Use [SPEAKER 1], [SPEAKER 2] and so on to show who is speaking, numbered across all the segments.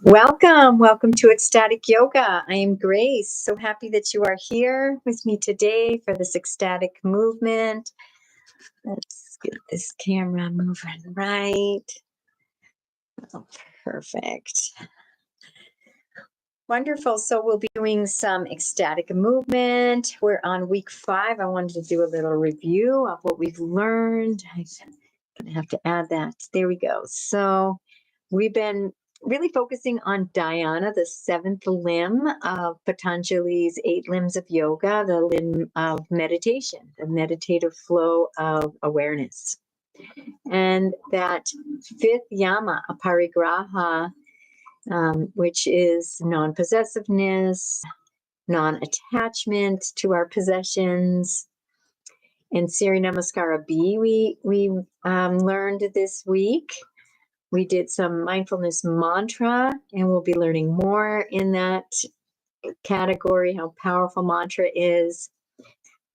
[SPEAKER 1] Welcome to Ecstatic Yoga. I am Grace. So happy that you are here with me today for this ecstatic movement. Let's get this camera moving right. Oh, perfect. Wonderful. So we'll be doing some ecstatic movement. We're on week 5. I wanted to do a little review of what we've learned. I'm going to have to add that. There we go. So we've been really focusing on dhyana, the 7th limb of Patanjali's 8 limbs of yoga, the limb of meditation, the meditative flow of awareness. And that 5th yama, aparigraha, which is non-possessiveness, non-attachment to our possessions. And Siri Namaskara B, we learned this week. We did some mindfulness mantra, and we'll be learning more in that category, how powerful mantra is.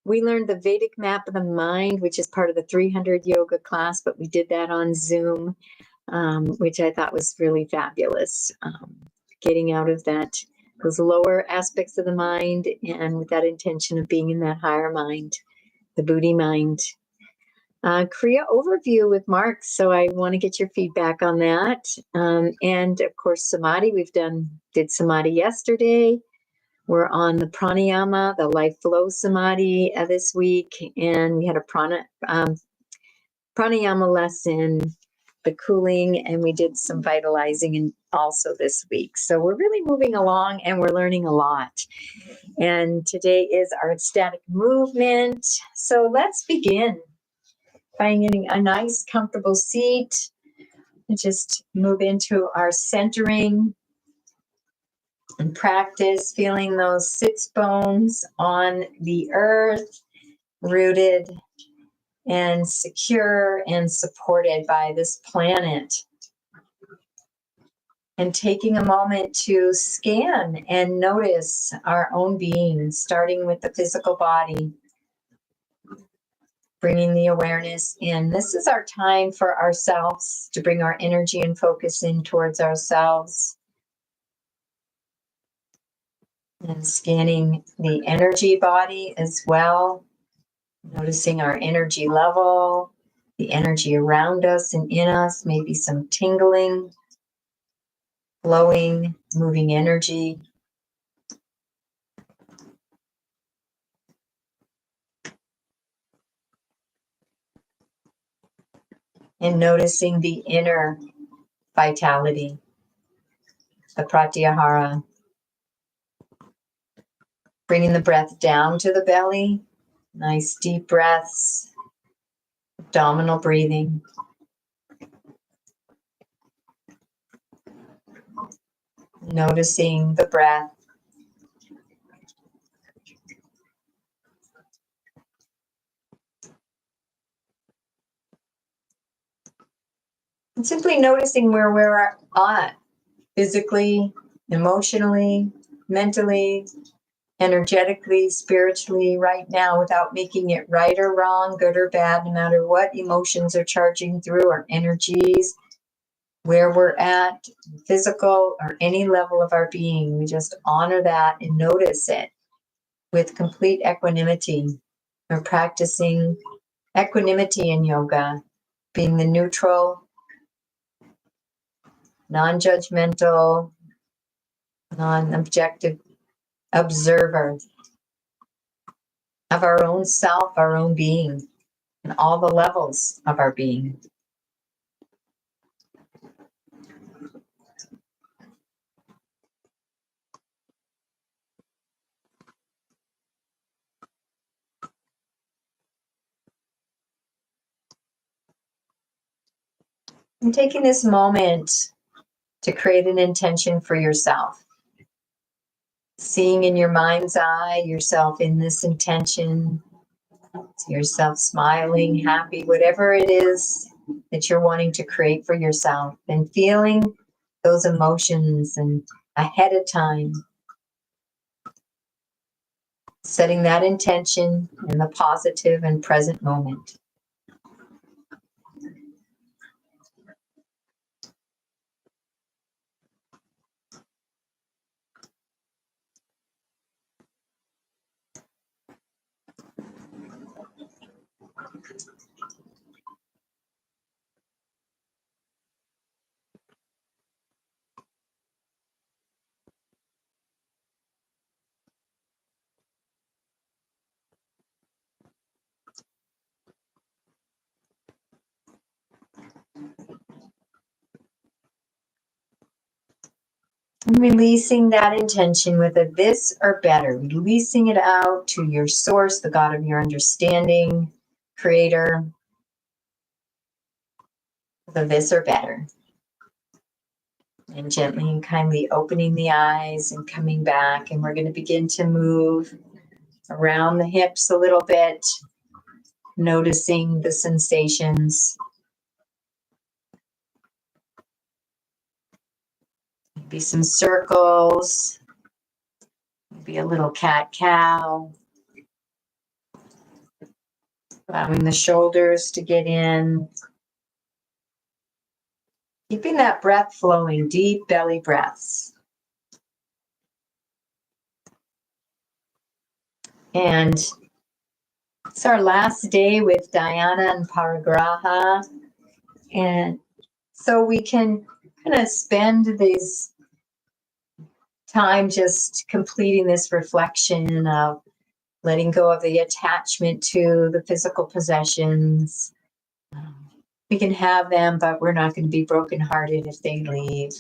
[SPEAKER 1] We learned the Vedic map of the mind, which is part of the 300 yoga class, but we did that on Zoom, which I thought was really fabulous. Getting out of those lower aspects of the mind and with that intention of being in that higher mind, the Buddhi mind. Kriya overview with Mark. So I want to get your feedback on that. And of course, Samadhi, did Samadhi yesterday. We're on the pranayama, the life flow Samadhi this week. And we had a pranayama lesson, the cooling, and we did some vitalizing also this week. So we're really moving along and we're learning a lot. And today is our ecstatic movement. So let's begin. Finding a nice, comfortable seat and just move into our centering and practice feeling those sits bones on the earth, rooted and secure and supported by this planet. And taking a moment to scan and notice our own being, starting with the physical body. Bringing the awareness in. This is our time for ourselves to bring our energy and focus in towards ourselves. And scanning the energy body as well. Noticing our energy level, the energy around us and in us, maybe some tingling, flowing, moving energy. And noticing the inner vitality, the pratyahara. Bringing the breath down to the belly. Nice deep breaths. Abdominal breathing. Noticing the breath. And simply noticing where we're at, physically, emotionally, mentally, energetically, spiritually, right now, without making it right or wrong, good or bad, no matter what emotions are charging through our energies, where we're at, physical or any level of our being. We just honor that and notice it with complete equanimity. We're practicing equanimity in yoga, being the neutral, non-judgmental, non-objective observer of our own self, our own being, and all the levels of our being. And taking this moment to create an intention for yourself. Seeing in your mind's eye yourself in this intention, yourself smiling, happy, whatever it is that you're wanting to create for yourself, and feeling those emotions and ahead of time. Setting that intention in the positive and present moment. And releasing that intention with a this or better, releasing it out to your source, the God of your understanding, creator, the this or better. And gently and kindly opening the eyes and coming back. And we're going to begin to move around the hips a little bit, noticing the sensations. Maybe some circles, maybe a little cat-cow. Allowing the shoulders to get in. Keeping that breath flowing, deep belly breaths. And it's our last day with Dhyana and Parigraha. And so we can kind of spend this time just completing this reflection of letting go of the attachment to the physical possessions. We can have them, but we're not going to be brokenhearted if they leave,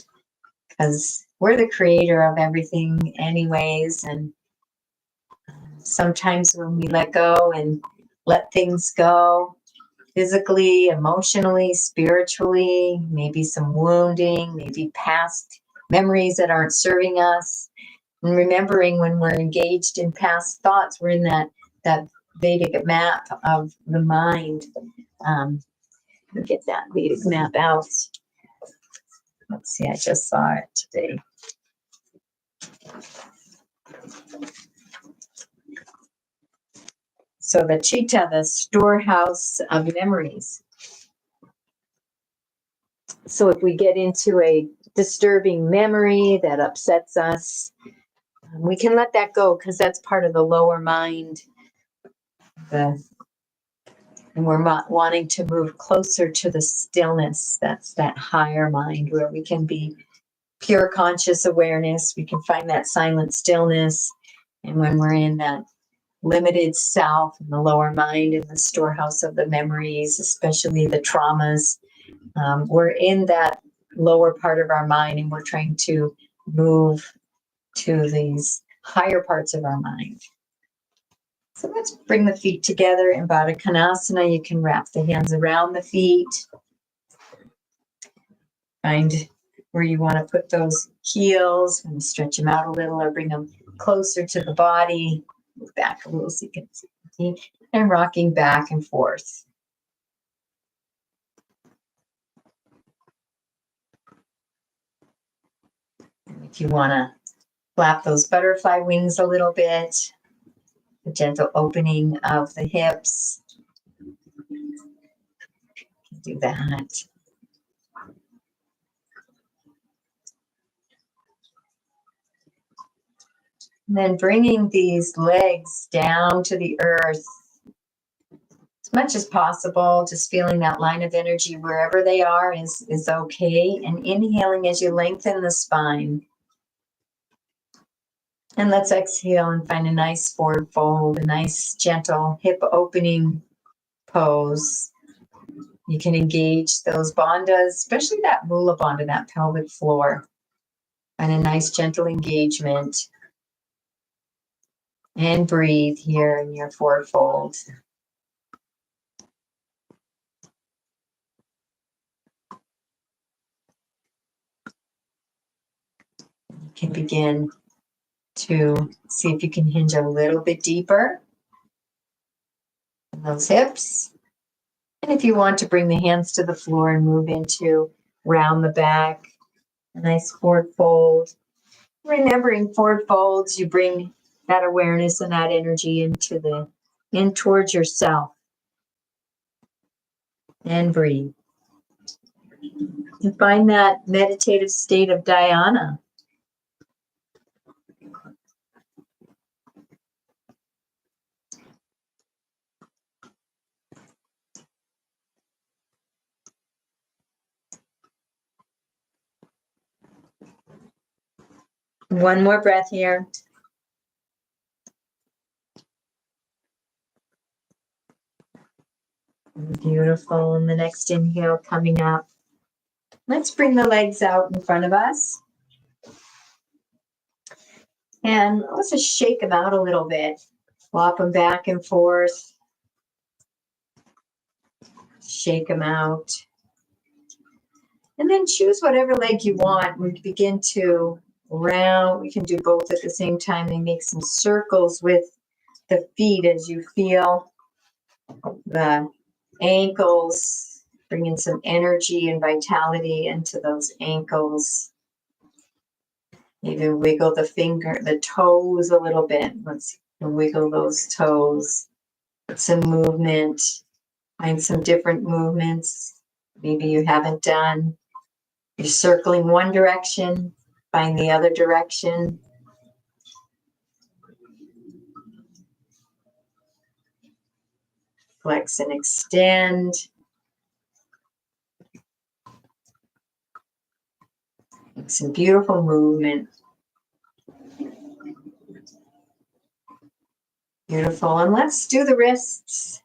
[SPEAKER 1] because we're the creator of everything anyways. And sometimes when we let go and let things go, physically, emotionally, spiritually, maybe some wounding, maybe past memories that aren't serving us. And remembering when we're engaged in past thoughts, we're in that Vedic map of the mind. Get that Vedic map out. Let's see, I just saw it today. So the Chitta, the storehouse of memories. So if we get into a disturbing memory that upsets us, we can let that go, because that's part of the lower mind. And we're wanting to move closer to the stillness. That's that higher mind where we can be pure conscious awareness. We can find that silent stillness. And when we're in that limited self in the lower mind, in the storehouse of the memories, especially the traumas, we're in that lower part of our mind, and we're trying to move to these higher parts of our mind. So let's bring the feet together in Baddha Konasana. You can wrap the hands around the feet. Find where you want to put those heels, and stretch them out a little or bring them closer to the body. Move back a little so you can see. And rocking back and forth. And if you want to flap those butterfly wings a little bit, the gentle opening of the hips. Do that. And then bringing these legs down to the earth as much as possible, just feeling that line of energy wherever they are is okay. And inhaling as you lengthen the spine. And let's exhale and find a nice forward fold, a nice gentle hip opening pose. You can engage those bandhas, especially that mula bandha, that pelvic floor. And a nice gentle engagement. And breathe here in your forward fold. You can begin to see if you can hinge a little bit deeper in those hips. And if you want to bring the hands to the floor and move into round the back, a nice forward fold. Remembering forward folds, you bring that awareness and that energy in towards yourself. And breathe. And find that meditative state of dhyana. One more breath here. Beautiful. And the next inhale coming up. Let's bring the legs out in front of us. And let's just shake them out a little bit. Flop them back and forth. Shake them out. And then choose whatever leg you want. We begin to round. We can do both at the same time and make some circles with the feet as you feel the ankles, bringing some energy and vitality into those ankles. Even wiggle the toes a little bit. Let's wiggle those toes. Some movement. Find some different movements maybe you haven't done. You're circling one direction, find the other direction. Flex and extend. Make some beautiful movement. Beautiful. And let's do the wrists.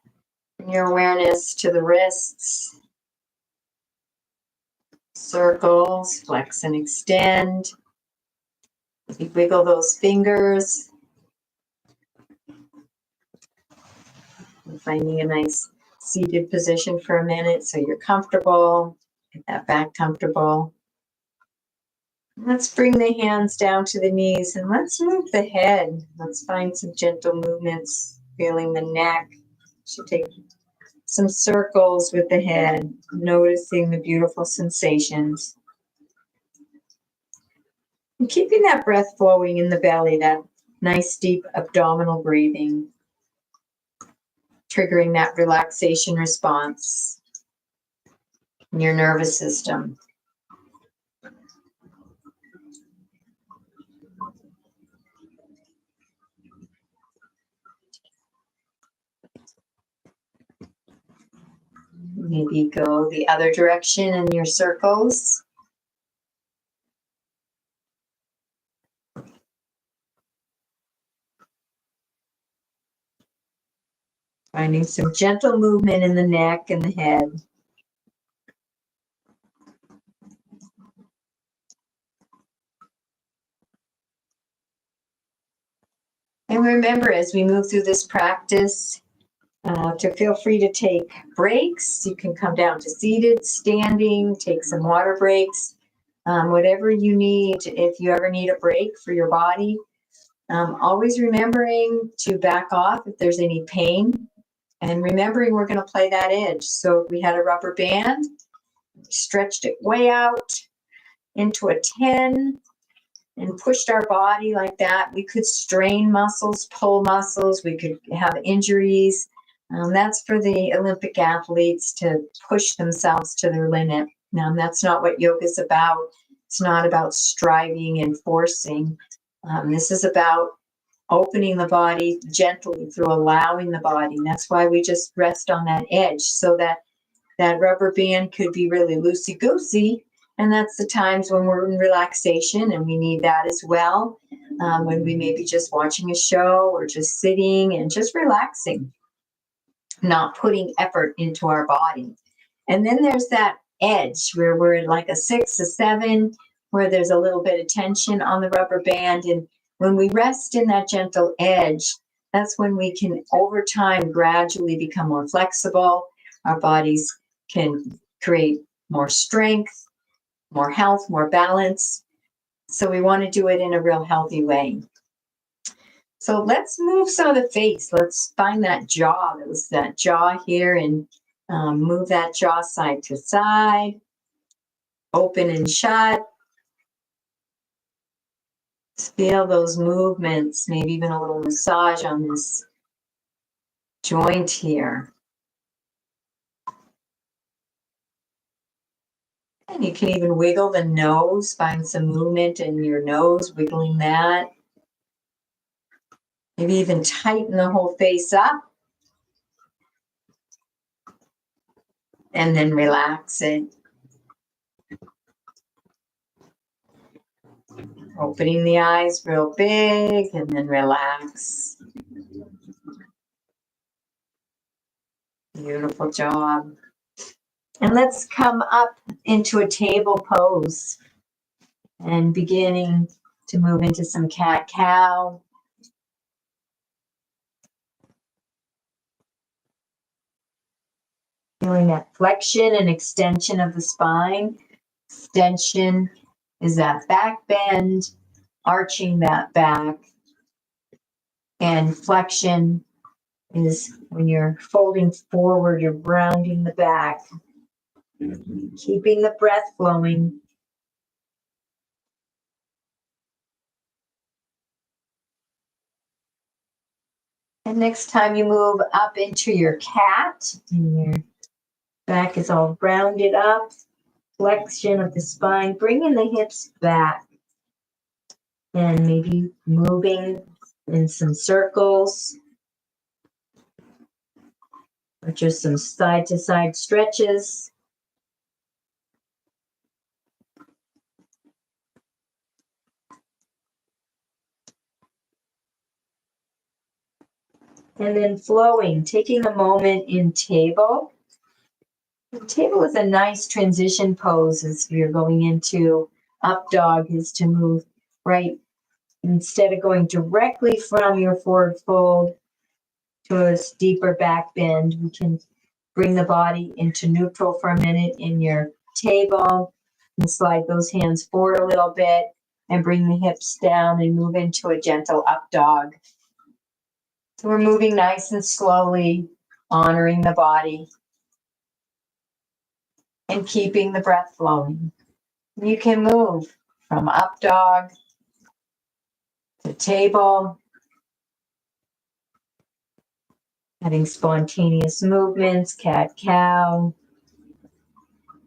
[SPEAKER 1] Bring your awareness to the wrists. Circles, flex and extend. You wiggle those fingers. And finding a nice seated position for a minute so you're comfortable. Get that back comfortable. Let's bring the hands down to the knees and let's move the head. Let's find some gentle movements, feeling the neck. Should take some circles with the head, noticing the beautiful sensations. And keeping that breath flowing in the belly, that nice deep abdominal breathing, triggering that relaxation response in your nervous system. Maybe go the other direction in your circles. Finding some gentle movement in the neck and the head. And remember, as we move through this practice, to feel free to take breaks. You can come down to seated, standing, take some water breaks, whatever you need. If you ever need a break for your body, always remembering to back off if there's any pain, and remembering we're going to play that edge. So if we had a rubber band, stretched it way out into a 10 and pushed our body like that, we could strain muscles, pull muscles, we could have injuries. That's for the Olympic athletes to push themselves to their limit. Now, that's not what yoga is about. It's not about striving and forcing. This is about opening the body gently through allowing the body. And that's why we just rest on that edge, so that that rubber band could be really loosey-goosey. And that's the times when we're in relaxation, and we need that as well. When we may be just watching a show or just sitting and just relaxing, not putting effort into our body. And then there's that edge where we're at like a 6, a 7, where there's a little bit of tension on the rubber band. And when we rest in that gentle edge, that's when we can, over time, gradually become more flexible. Our bodies can create more strength, more health, more balance. So we want to do it in a real healthy way. So let's move some of the face. Let's find that jaw. There's that jaw here, and move that jaw side to side, open and shut. Feel those movements, maybe even a little massage on this joint here. And you can even wiggle the nose, find some movement in your nose, wiggling that. Maybe even tighten the whole face up. And then relax it. Opening the eyes real big and then relax. Beautiful job. And let's come up into a table pose and beginning to move into some cat-cow. Feeling that flexion and extension of the spine. Extension is that back bend, arching that back. And flexion is when you're folding forward, you're rounding the back. Keeping the breath flowing. And next time you move up into your cat, and your back is all rounded up, flexion of the spine, bringing the hips back. And maybe moving in some circles. Or just some side-to-side stretches. And then flowing, taking a moment in table. The table is a nice transition pose as you're going into up dog, is to move right. Instead of going directly from your forward fold to a deeper back bend, we can bring the body into neutral for a minute in your table and slide those hands forward a little bit and bring the hips down and move into a gentle up dog. So we're moving nice and slowly, honoring the body and keeping the breath flowing. You can move from up dog to table, having spontaneous movements, cat-cow.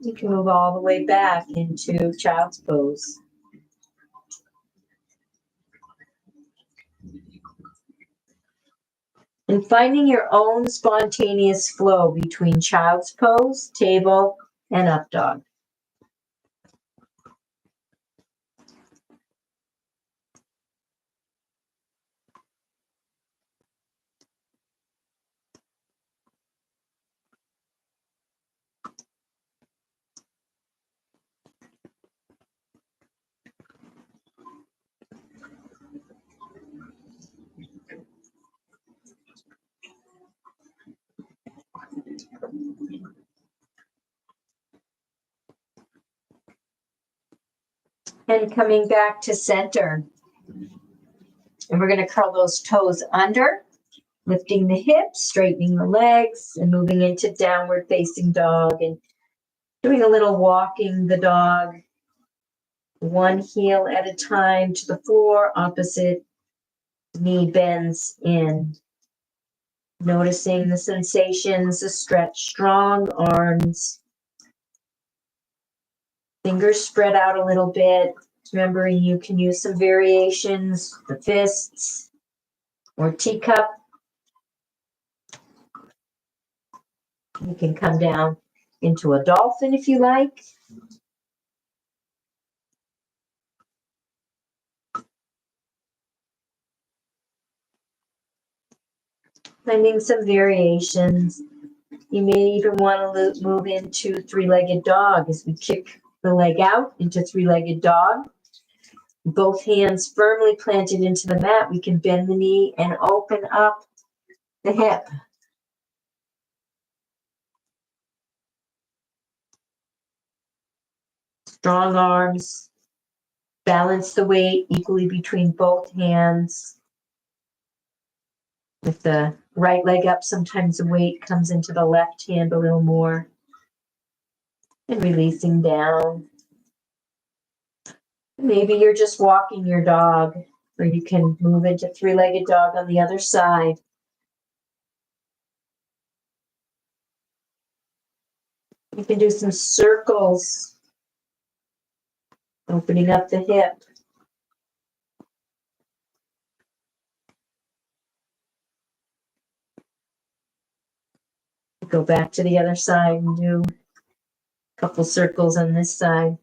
[SPEAKER 1] You can move all the way back into child's pose. And finding your own spontaneous flow between child's pose, table, and up dog. And coming back to center. And we're going to curl those toes under, lifting the hips, straightening the legs, and moving into downward facing dog and doing a little walking the dog, one heel at a time to the floor, opposite knee bends in. Noticing the sensations, the stretch, strong arms, fingers spread out a little bit. Remembering you can use some variations, the fists or teacup. You can come down into a dolphin if you like. Finding some variations. You may even want to move into three-legged dog as we kick the leg out into three-legged dog. Both hands firmly planted into the mat. We can bend the knee and open up the hip. Strong arms. Balance the weight equally between both hands. With the right leg up, sometimes the weight comes into the left hand a little more. And releasing down. Maybe you're just walking your dog, or you can move into three-legged dog on the other side. You can do some circles, opening up the hip. Go back to the other side and do a couple circles on this side.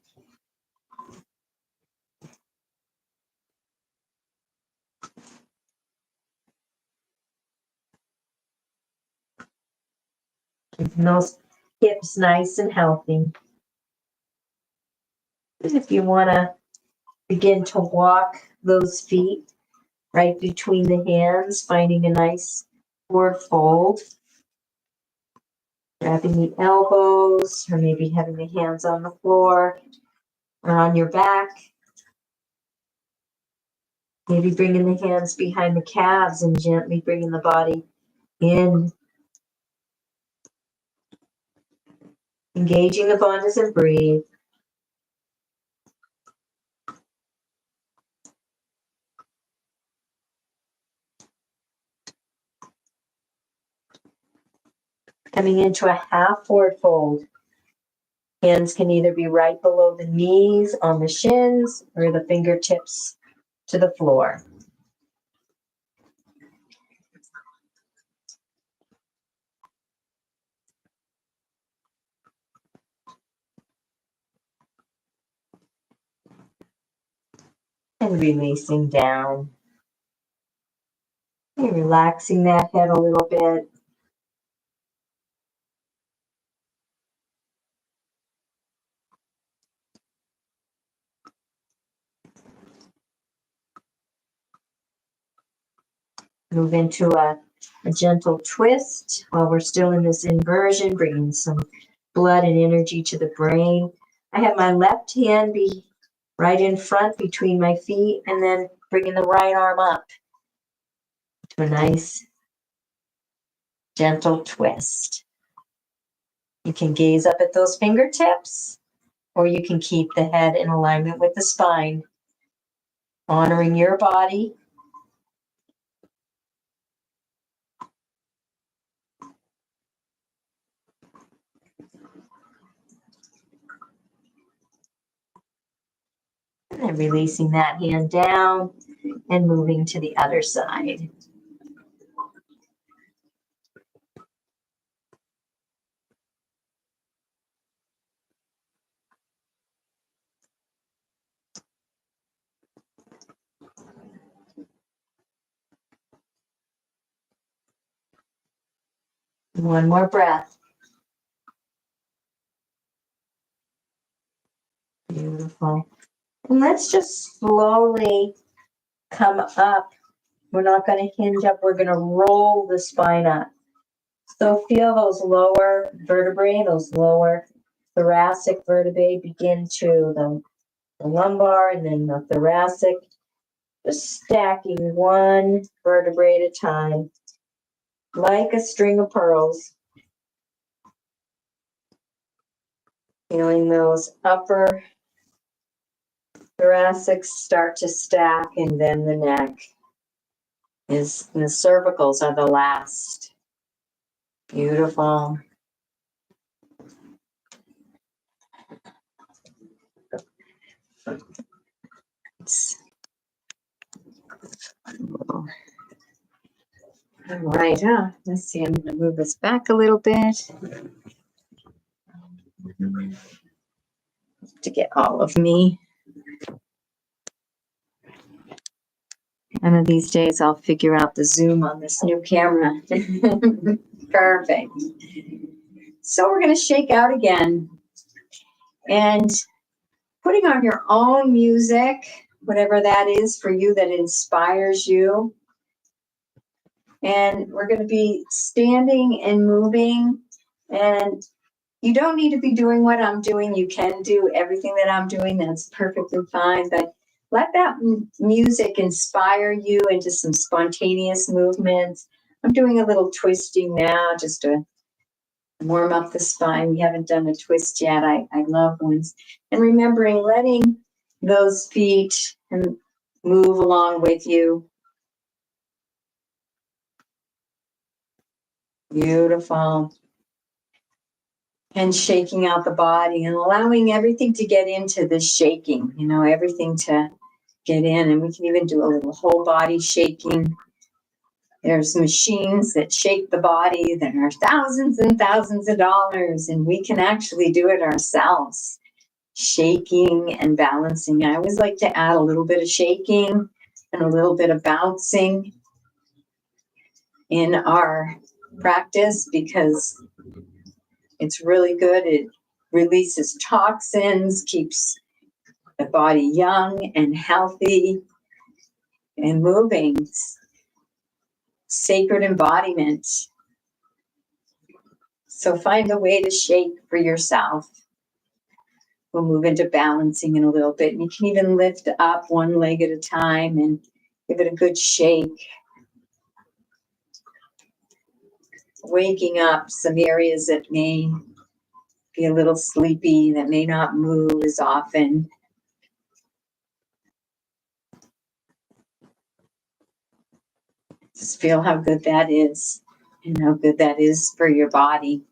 [SPEAKER 1] Keeping those hips nice and healthy. And if you want to begin to walk those feet right between the hands, finding a nice forward fold. Grabbing the elbows, or maybe having the hands on the floor or on your back. Maybe bringing the hands behind the calves and gently bringing the body in. Engaging the bandhas and breathe. Coming into a half forward fold. Hands can either be right below the knees on the shins or the fingertips to the floor. And releasing down. And relaxing that head a little bit. Move into a gentle twist while we're still in this inversion, bringing some blood and energy to the brain. I have my left hand be right in front between my feet, and then bringing the right arm up to a nice gentle twist. You can gaze up at those fingertips, or you can keep the head in alignment with the spine, honoring your body. And then releasing that hand down and moving to the other side. One more breath. Beautiful. And let's just slowly come up. We're not going to hinge up. We're going to roll the spine up. So feel those lower vertebrae, those lower thoracic vertebrae begin to the lumbar and then the thoracic. Just stacking one vertebrae at a time, like a string of pearls. Feeling those upper thoracics start to stack, and then the neck and the cervicals are the last. Beautiful. All right, let's see, I'm going to move this back a little bit to get all of me. One of these days I'll figure out the zoom on this new camera. Perfect. So we're going to shake out again and putting on your own music, whatever that is for you that inspires you. And we're going to be standing and moving, and you don't need to be doing what I'm doing. You can do everything that I'm doing. That's perfectly fine. But let that music inspire you into some spontaneous movements. I'm doing a little twisting now just to warm up the spine. We haven't done a twist yet. I love ones. And remembering letting those feet move along with you. Beautiful. And shaking out the body and allowing everything to get into the shaking, everything to get in. And we can even do a little whole body shaking. There's machines that shake the body that are thousands and thousands of dollars, and we can actually do it ourselves, shaking and balancing. I always like to add a little bit of shaking and a little bit of bouncing in our practice because it's really good. It releases toxins, keeps the body young and healthy. and moving. Sacred embodiment. So find a way to shake for yourself. We'll move into balancing in a little bit. And you can even lift up one leg at a time and give it a good shake. Waking up some areas that may be a little sleepy, that may not move as often. Just feel how good that is and how good that is for your body.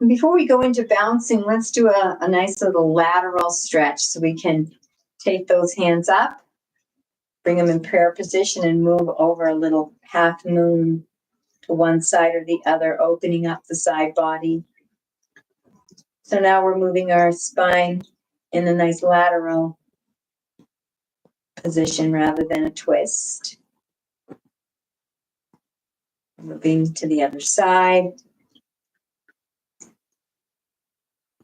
[SPEAKER 1] And before we go into bouncing, let's do a nice little lateral stretch so we can take those hands up, bring them in prayer position, and move over a little half moon to one side or the other, opening up the side body. So now we're moving our spine in a nice lateral position rather than a twist. Moving to the other side.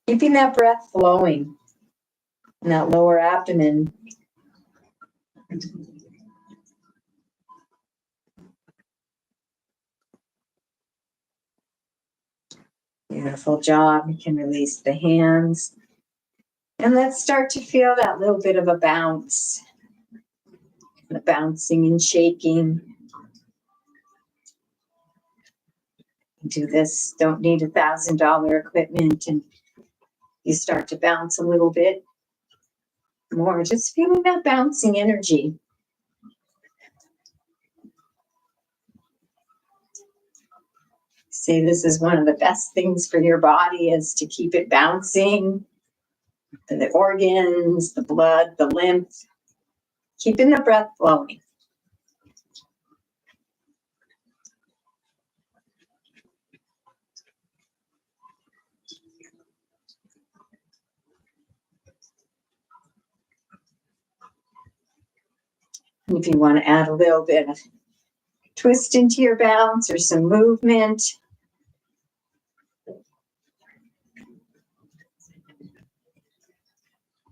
[SPEAKER 1] Keeping that breath flowing in that lower abdomen. Beautiful job. You can release the hands. And let's start to feel that little bit of a bounce. The bouncing and shaking. Do this, don't need $1,000 equipment, and you start to bounce a little bit more, just feeling that bouncing energy. Say this is one of the best things for your body, is to keep it bouncing. The organs, the blood, the lymph, keeping the breath flowing. And if you want to add a little bit of twist into your bounce or some movement,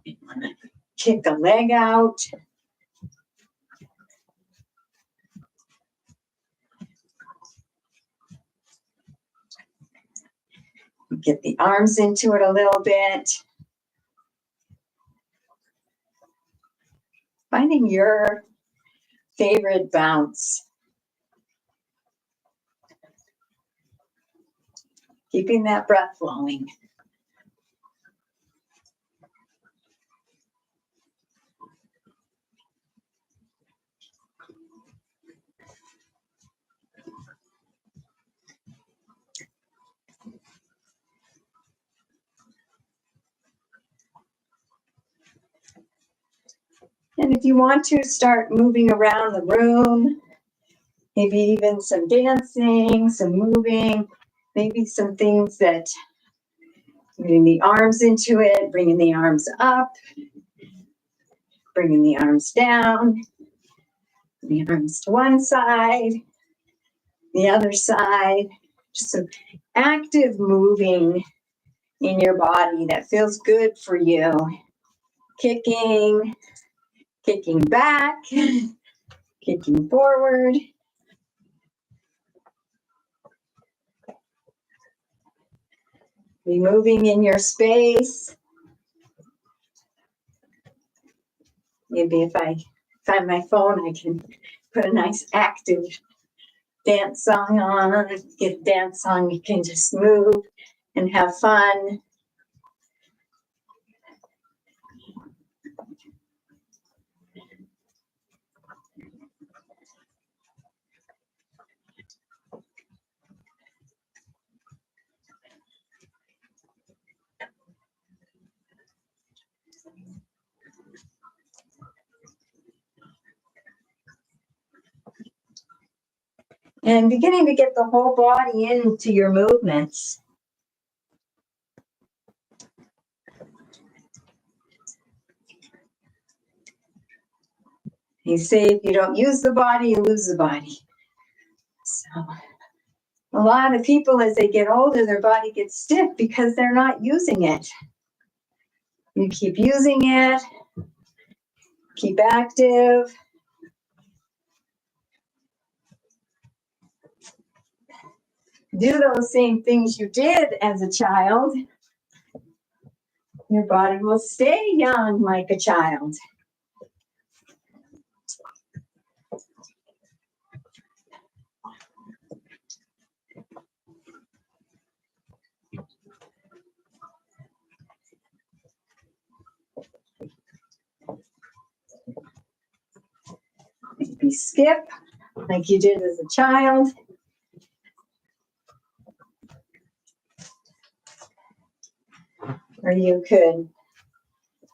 [SPEAKER 1] you want to kick a leg out. Get the arms into it a little bit. Finding your favorite bounce. Keeping that breath flowing. And if you want to start moving around the room, maybe even some dancing, some moving, maybe some things that bringing the arms into it, bringing the arms up, bringing the arms down, the arms to one side, the other side, just some active moving in your body that feels good for you. Kicking back, kicking forward. Be moving in your space. Maybe if I find my phone, I can put a nice active dance song on. Get a dance song, you can just move and have fun. And beginning to get the whole body into your movements. You say if you don't use the body, you lose the body. So a lot of people, as they get older, their body gets stiff because they're not using it. You keep using it, Keep active. Do those same things you did as a child. Your body will stay young like a child. Maybe skip like you did as a child. Or you could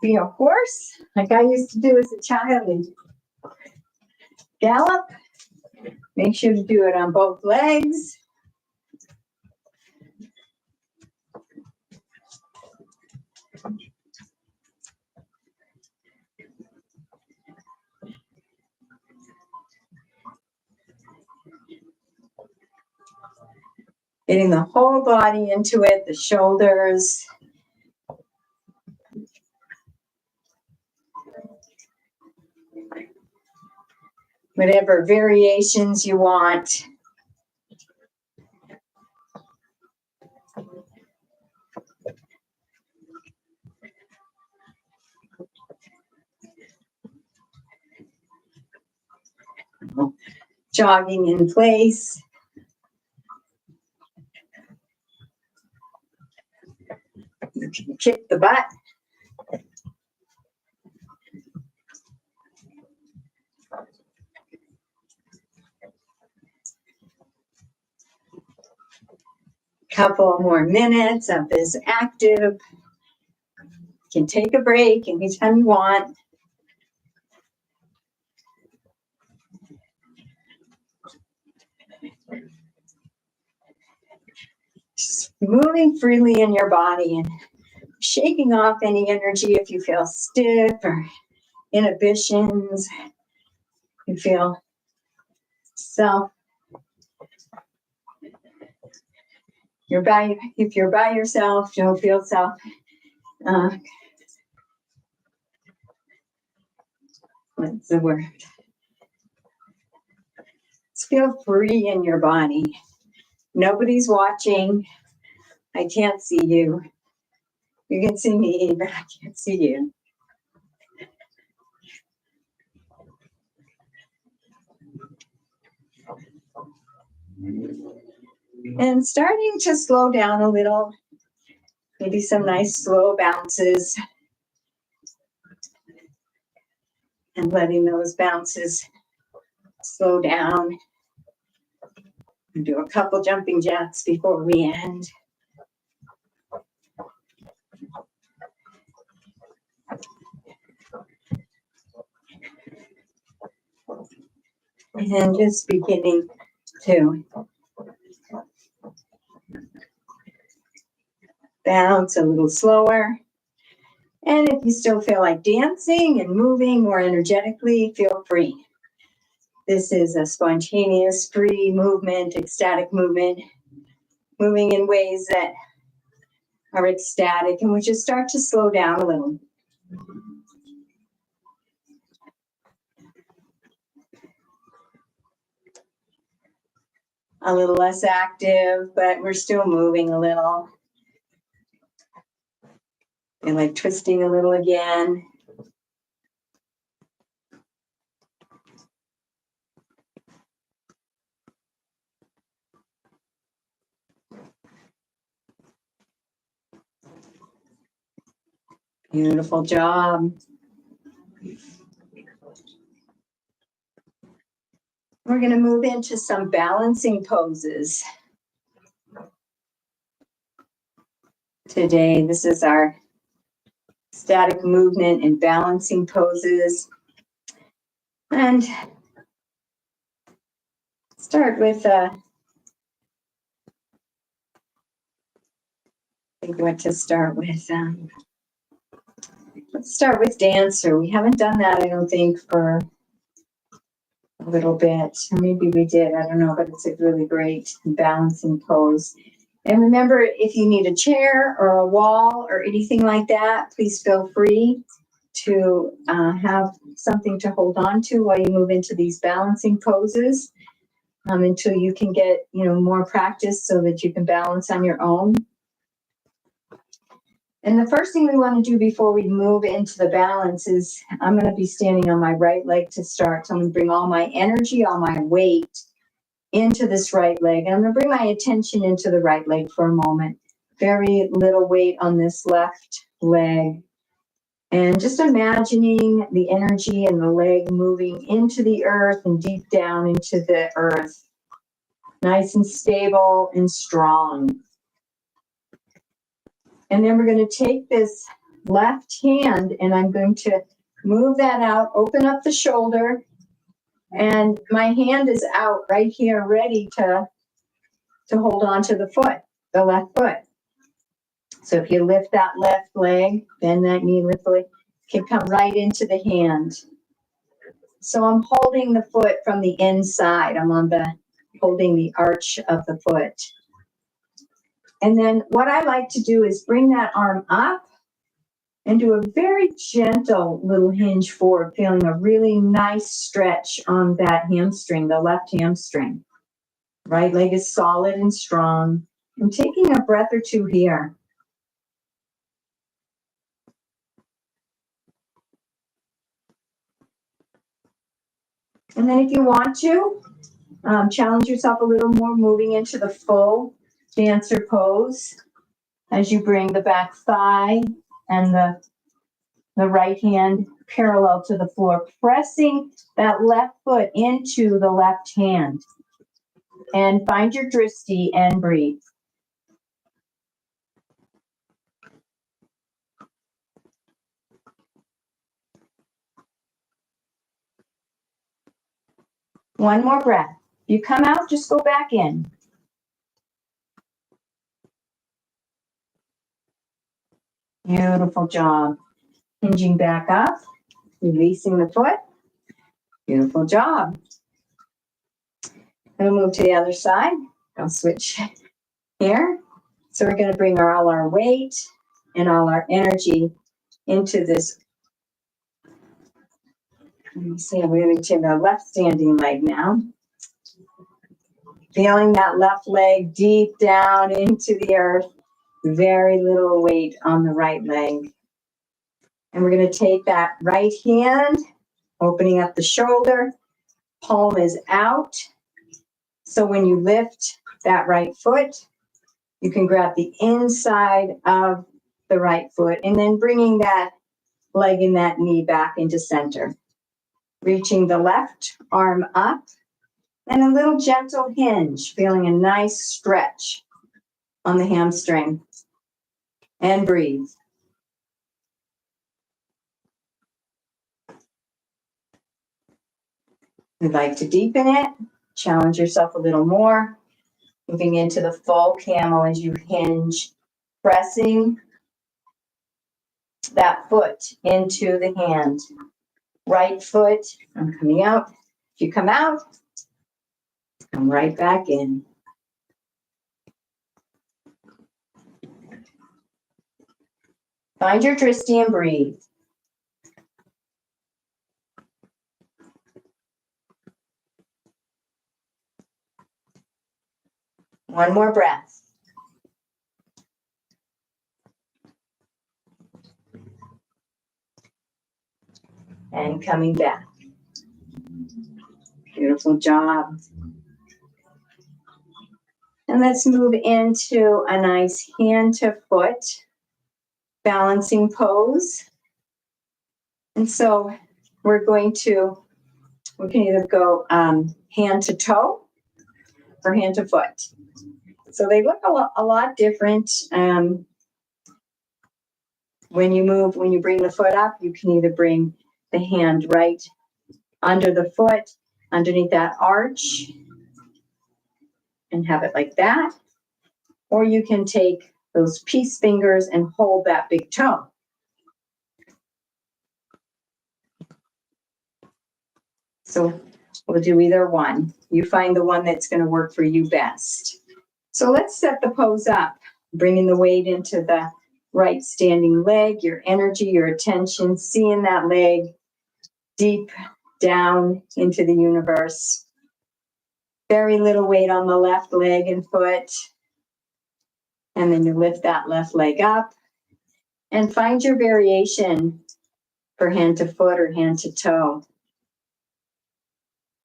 [SPEAKER 1] be a horse like I used to do as a child and gallop. Make sure to do it on both legs. Getting the whole body into it, the shoulders. Whatever variations you want. Jogging in place. You can kick the butt. Couple more minutes of this active. You can take a break anytime you want. Just moving freely in your body and shaking off any energy if you feel stiff or inhibitions. You feel self. If you're by yourself, don't feel self. What's the word? Just feel free in your body. Nobody's watching. I can't see you. You can see me, but I can't see you. And starting to slow down a little. Maybe some nice slow bounces. And letting those bounces slow down. And do a couple jumping jacks before we end. And just beginning to bounce a little slower. And if you still feel like dancing and moving more energetically, feel free. This is a spontaneous, free movement, ecstatic movement, moving in ways that are ecstatic, and we just start to slow down a little. A little less active, but we're still moving a little. And like twisting a little again. Beautiful job. We're going to move into some balancing poses. Today, this is our static movement and balancing poses. And start with, I think what to start with. Let's start with dancer. We haven't done that, I don't think, for a little bit. Maybe we did, I don't know, but it's a really great balancing pose. And remember, if you need a chair or a wall or anything like that, please feel free. to have something to hold on to while you move into these balancing poses, until you can get, more practice so that you can balance on your own. And the first thing we want to do before we move into the balance is I'm going to be standing on my right leg to start. So I'm going to bring all my energy, all my weight into this right leg. And I'm going to bring my attention into the right leg for a moment. Very little weight on this left leg. And just imagining the energy and the leg moving into the earth and deep down into the earth. Nice and stable and strong. And then we're going to take this left hand and I'm going to move that out, open up the shoulder, and my hand is out right here ready to hold on to the foot, the left foot. So if you lift that left leg, bend that knee, lift the leg, can come right into the hand. So I'm holding the foot from the inside. I'm holding the arch of the foot. And then what I like to do is bring that arm up and do a very gentle little hinge forward, feeling a really nice stretch on that hamstring, the left hamstring. Right leg is solid and strong. I'm taking a breath or two here. And then if you want to, challenge yourself a little more, moving into the full dancer pose as you bring the back thigh and the right hand parallel to the floor, pressing that left foot into the left hand. And find your drishti and breathe. One more breath. You come out, just go back in. Beautiful job. Hinging back up, releasing the foot. Beautiful job. We'll move to the other side. I'll switch here. So we're going to bring all our weight and all our energy into this. Let me see, I'm moving to the left standing leg now. Feeling that left leg deep down into the earth. Very little weight on the right leg. And we're going to take that right hand, opening up the shoulder, palm is out. So when you lift that right foot, you can grab the inside of the right foot and then bringing that leg and that knee back into center. Reaching the left arm up and a little gentle hinge, feeling a nice stretch on the hamstring. And breathe. You'd like to deepen it, challenge yourself a little more, moving into the full camel as you hinge, pressing that foot into the hand. Right foot, I'm coming out. If you come out, come right back in. Find your drishti and breathe. One more breath. And coming back. Beautiful job. And let's move into a nice hand to foot balancing pose. And so we can either go hand to toe or hand to foot. So they look a lot different. When you bring the foot up, you can either bring the hand right under the foot, underneath that arch, and have it like that. Or you can take those peace fingers and hold that big toe. So we'll do either one. You find the one that's going to work for you best. So let's set the pose up, bringing the weight into the right standing leg, your energy, your attention, seeing that leg deep down into the universe. Very little weight on the left leg and foot. And then you lift that left leg up and find your variation for hand to foot or hand to toe.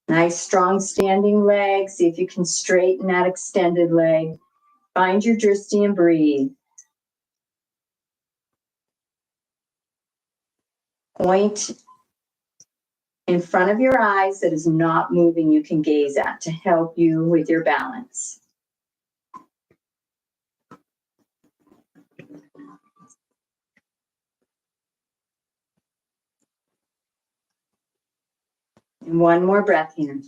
[SPEAKER 1] Nice, strong standing leg. See if you can straighten that extended leg. Find your drishti and breathe. Point in front of your eyes that is not moving, you can gaze at to help you with your balance. And one more breath here.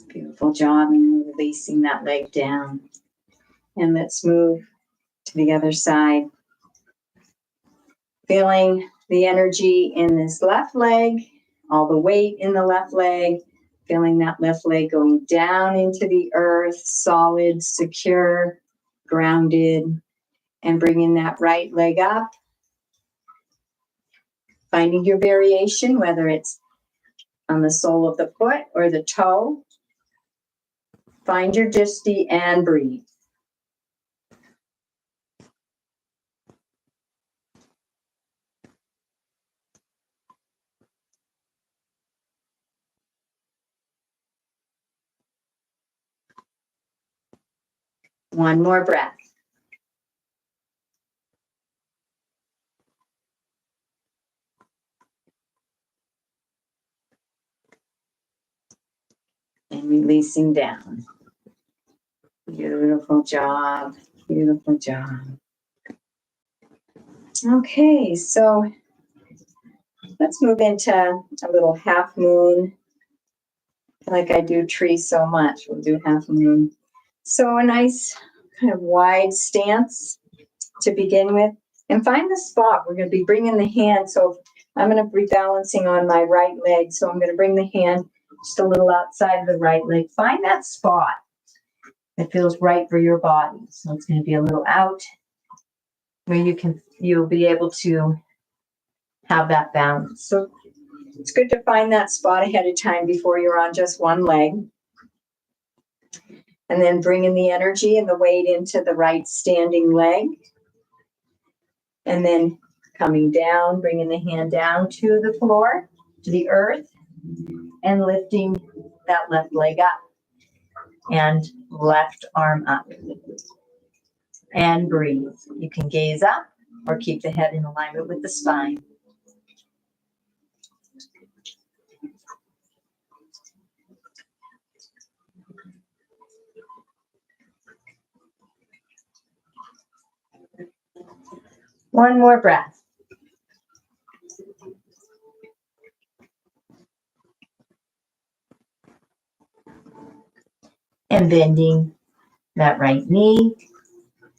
[SPEAKER 1] Beautiful job in releasing that leg down. And let's move to the other side. Feeling the energy in this left leg, all the weight in the left leg, feeling that left leg going down into the earth, solid, secure, grounded, and bringing that right leg up. Finding your variation, whether it's on the sole of the foot or the toe. Find your drishti and breathe. One more breath. And releasing down. Beautiful job. Beautiful job. Okay, so let's move into a little half moon. Like I do trees so much, we'll do half moon. So a nice kind of wide stance to begin with. And find the spot. We're going to be bringing the hand. So I'm going to be balancing on my right leg. So I'm going to bring the hand just a little outside of the right leg. Find that spot that feels right for your body. So it's going to be a little out where you'll be able to have that balance. So it's good to find that spot ahead of time before you're on just one leg. And then bringing the energy and the weight into the right standing leg. And then coming down, bringing the hand down to the floor, to the earth, and lifting that left leg up. And left arm up. And breathe. You can gaze up or keep the head in alignment with the spine. One more breath. And bending that right knee,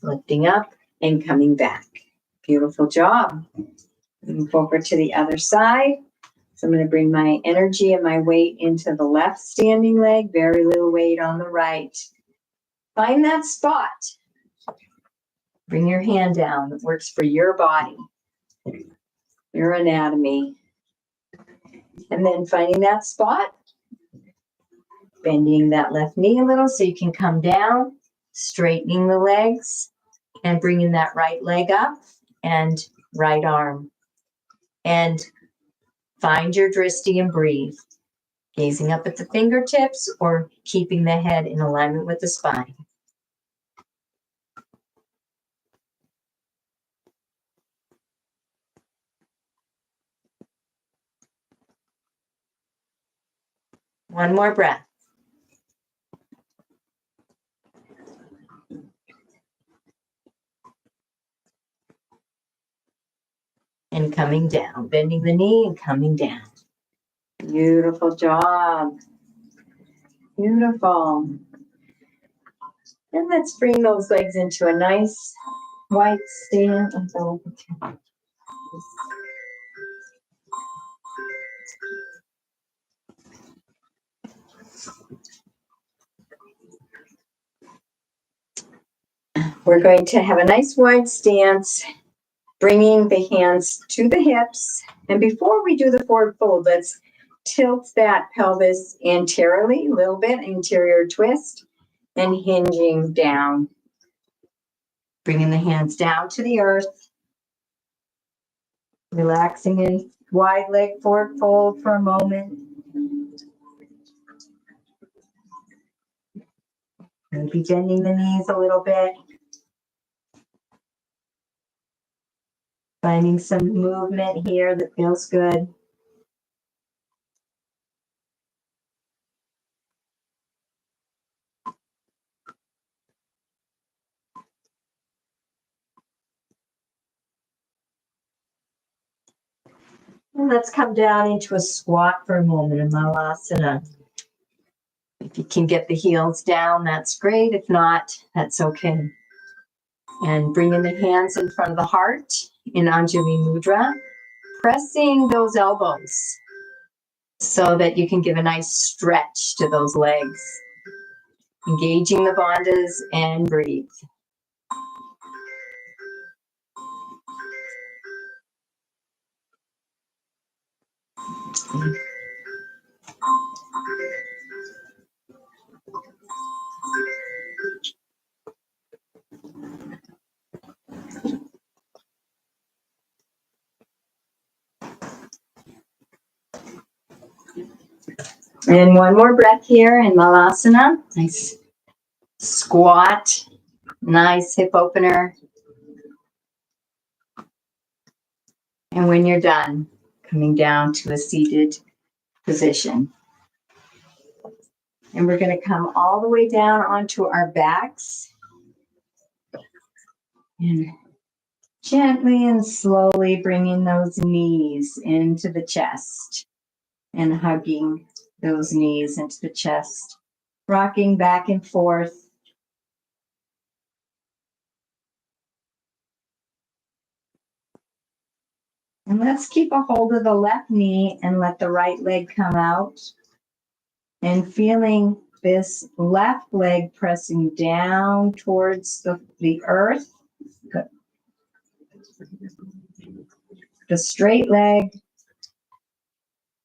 [SPEAKER 1] lifting up and coming back. Beautiful job. Move over to the other side. So I'm going to bring my energy and my weight into the left standing leg, very little weight on the right. Find that spot. Bring your hand down that works for your body, your anatomy. And then finding that spot, bending that left knee a little so you can come down, straightening the legs, and bringing that right leg up and right arm. And find your drishti and breathe, gazing up at the fingertips or keeping the head in alignment with the spine. One more breath. And coming down, bending the knee and coming down. Beautiful job. Beautiful. And let's bring those legs into a nice white stand. We're going to have a nice wide stance, bringing the hands to the hips. And before we do the forward fold, let's tilt that pelvis anteriorly, a little bit, anterior twist, and hinging down. Bringing the hands down to the earth. Relaxing in wide leg forward fold for a moment. Maybe bending the knees a little bit. Finding some movement here that feels good. And let's come down into a squat for a moment in Malasana. If you can get the heels down, that's great. If not, that's okay. And bringing the hands in front of the heart in Anjali Mudra, pressing those elbows so that you can give a nice stretch to those legs. Engaging the bandhas and breathe. And one more breath here in Malasana. Nice squat, nice hip opener. And when you're done, coming down to a seated position. And we're going to come all the way down onto our backs. And gently and slowly bringing those knees into the chest and hugging those knees into the chest, rocking back and forth. And let's keep a hold of the left knee and let the right leg come out. And feeling this left leg pressing down towards the earth. The straight leg,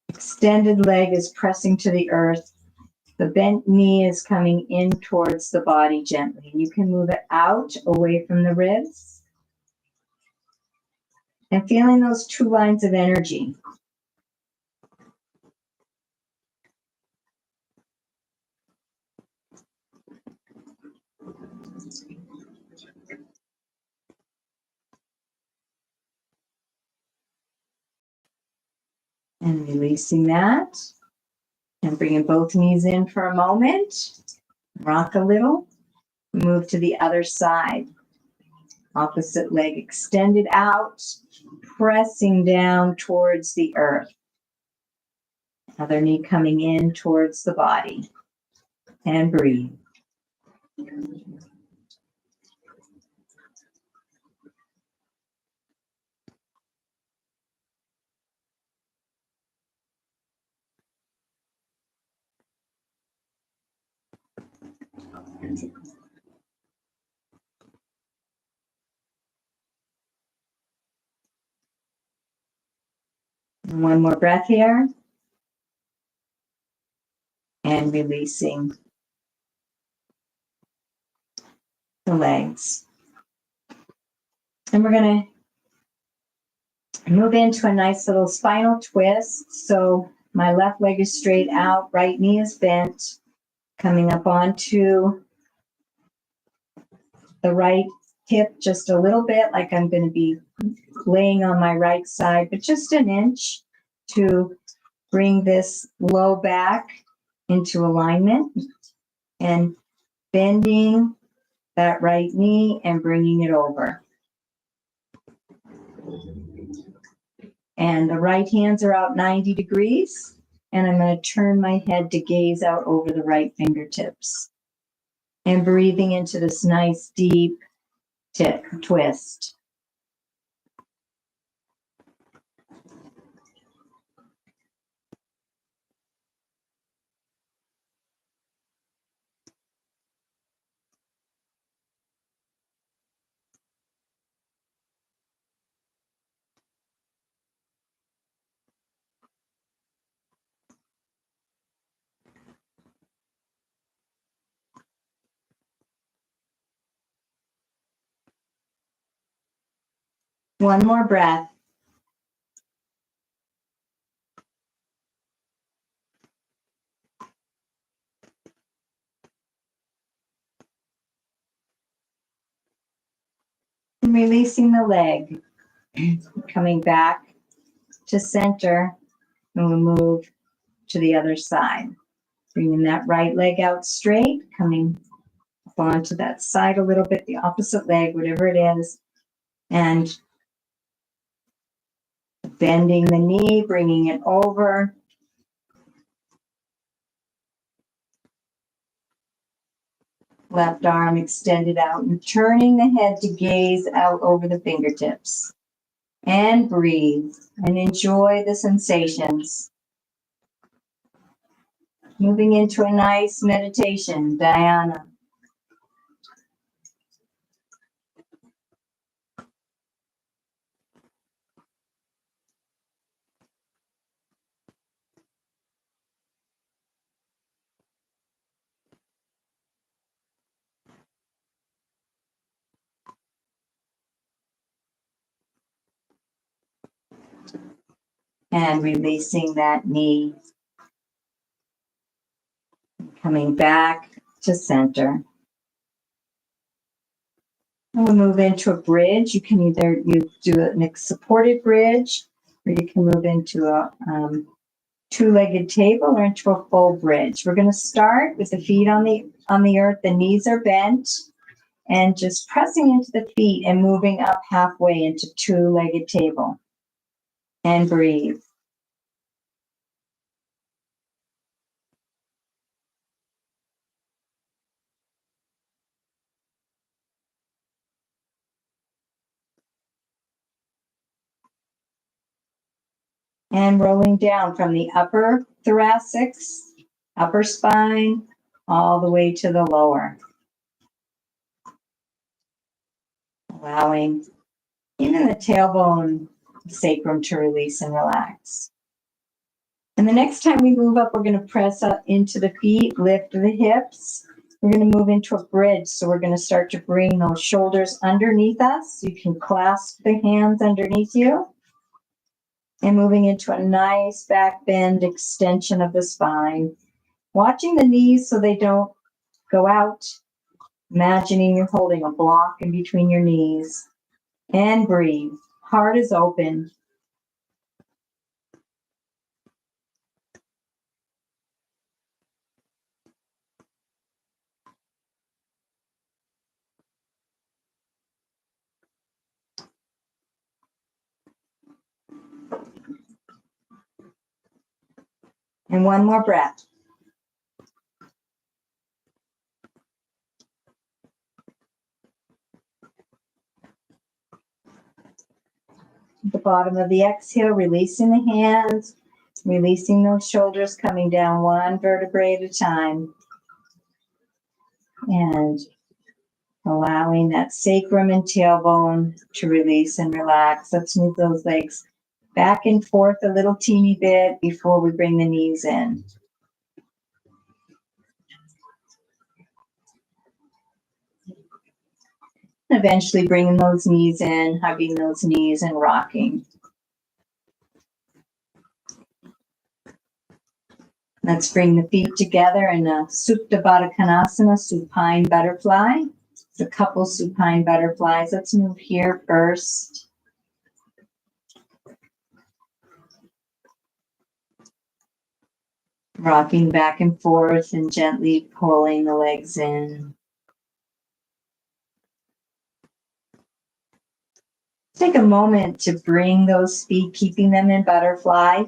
[SPEAKER 1] extended leg is pressing to the earth. The bent knee is coming in towards the body gently. You can move it out away from the ribs. And feeling those two lines of energy. And releasing that. And bringing both knees in for a moment. Rock a little. Move to the other side. Opposite leg extended out. Pressing down towards the earth. Other knee coming in towards the body. And breathe. And one more breath here. And releasing the legs. And we're going to move into a nice little spinal twist. So my left leg is straight out, right knee is bent, coming up onto the right hip just a little bit, like I'm going to be laying on my right side, but just an inch to bring this low back into alignment and bending that right knee and bringing it over. And the right hands are out 90 degrees. And I'm going to turn my head to gaze out over the right fingertips. And breathing into this nice deep twist. One more breath. And releasing the leg, coming back to center, and we'll move to the other side. Bringing that right leg out straight, coming up onto that side a little bit, the opposite leg, whatever it is, and bending the knee, bringing it over. Left arm extended out and turning the head to gaze out over the fingertips. And breathe and enjoy the sensations. Moving into a nice meditation, Dhyana. And releasing that knee. Coming back to center. And we'll move into a bridge. You can either do a supported bridge, or you can move into a two-legged table or into a full bridge. We're going to start with the feet on the earth. The knees are bent, and just pressing into the feet and moving up halfway into two-legged table. And breathe. And rolling down from the upper thoracics, upper spine, all the way to the lower. Allowing even the tailbone, sacrum to release and relax. And the next time we move up, we're going to press up into the feet, lift the hips. We're going to move into a bridge. So we're going to start to bring those shoulders underneath us. You can clasp the hands underneath you. And moving into a nice back bend extension of the spine. Watching the knees so they don't go out. Imagining you're holding a block in between your knees. And breathe. Heart is open. And one more breath. At the bottom of the exhale, releasing the hands, releasing those shoulders, coming down one vertebrae at a time. And allowing that sacrum and tailbone to release and relax. Let's move those legs back and forth a little teeny bit before we bring the knees in. Eventually bringing those knees in, hugging those knees and rocking. Let's bring the feet together in a Supta Baddha Konasana, supine butterfly. It's a couple supine butterflies. Let's move here first. Rocking back and forth and gently pulling the legs in. Take a moment to bring those feet, keeping them in butterfly,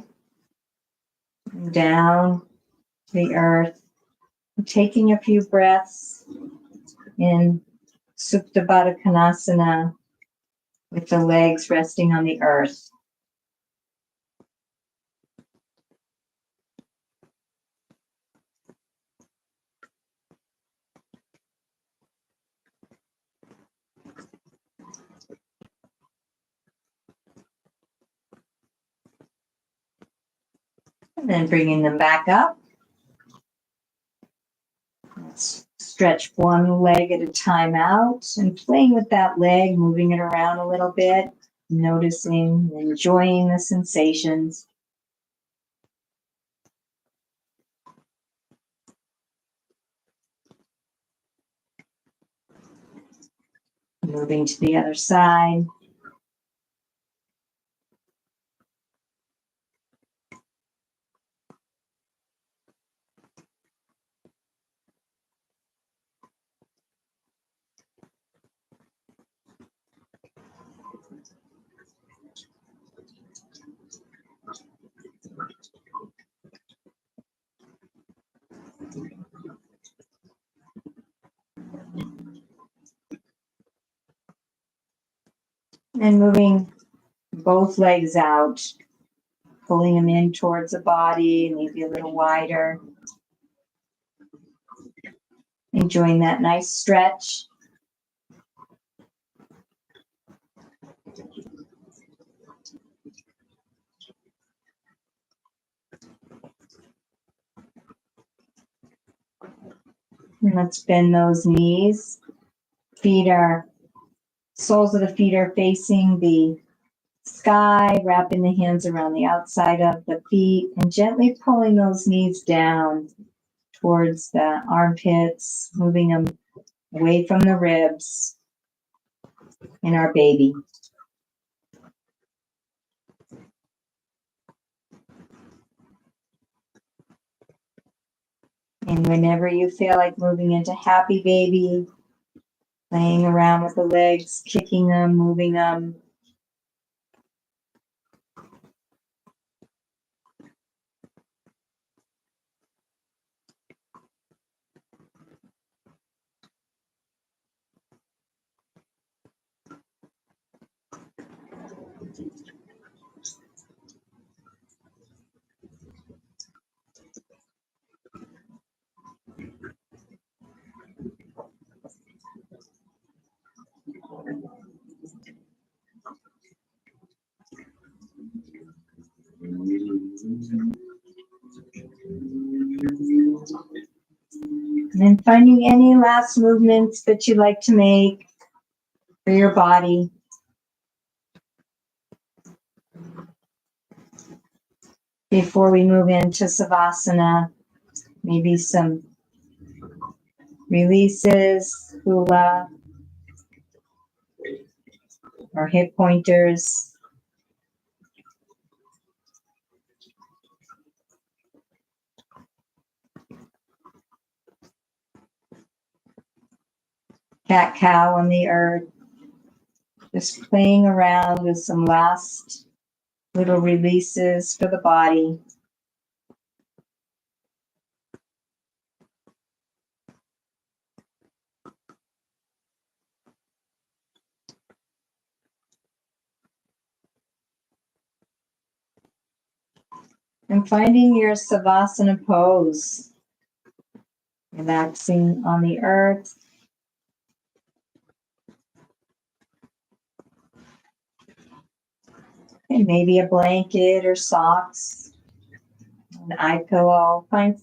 [SPEAKER 1] down to the earth. Taking a few breaths in Supta Baddha Konasana with the legs resting on the earth. And then bringing them back up. Let's stretch one leg at a time out and playing with that leg, moving it around a little bit. noticing, enjoying the sensations. Moving to the other side. And moving both legs out, pulling them in towards the body, maybe a little wider. Enjoying that nice stretch. And let's bend those knees. Soles of the feet are facing the sky, wrapping the hands around the outside of the feet and gently pulling those knees down towards the armpits, moving them away from the ribs in our baby. And whenever you feel like moving into happy baby, playing around with the legs, kicking them, moving them. And then finding any last movements that you like to make for your body. Before we move into Savasana, maybe some releases, hula, or hip pointers. Cat cow on the earth. Just playing around with some last little releases for the body. And finding your Savasana pose. Relaxing on the earth. And maybe a blanket or socks, an eye pillow. Find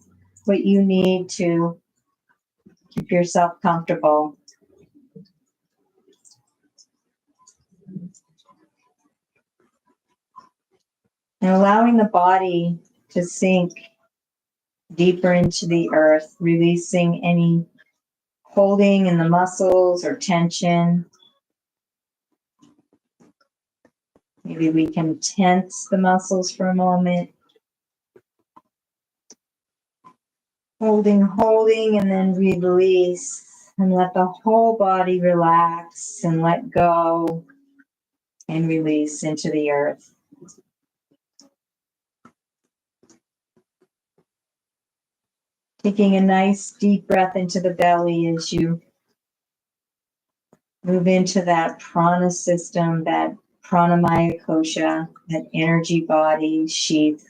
[SPEAKER 1] what you need to keep yourself comfortable. And allowing the body to sink deeper into the earth, releasing any holding in the muscles or tension. Maybe we can tense the muscles for a moment. Holding, and then release. And let the whole body relax and let go and release into the earth. Taking a nice deep breath into the belly as you move into that prana system, that pranamaya kosha, that energy body sheath.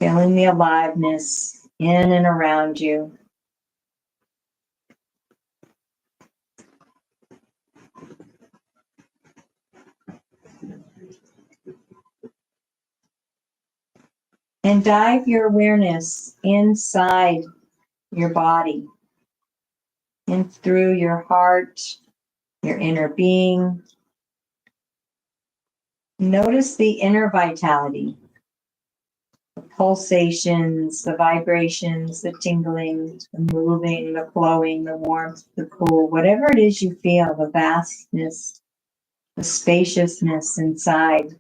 [SPEAKER 1] Feeling the aliveness in and around you. And dive your awareness inside your body. in through your heart, your inner being. Notice the inner vitality, the pulsations, the vibrations, the tingling, the moving, the flowing, the warmth, the cool, whatever it is you feel, the vastness, the spaciousness inside.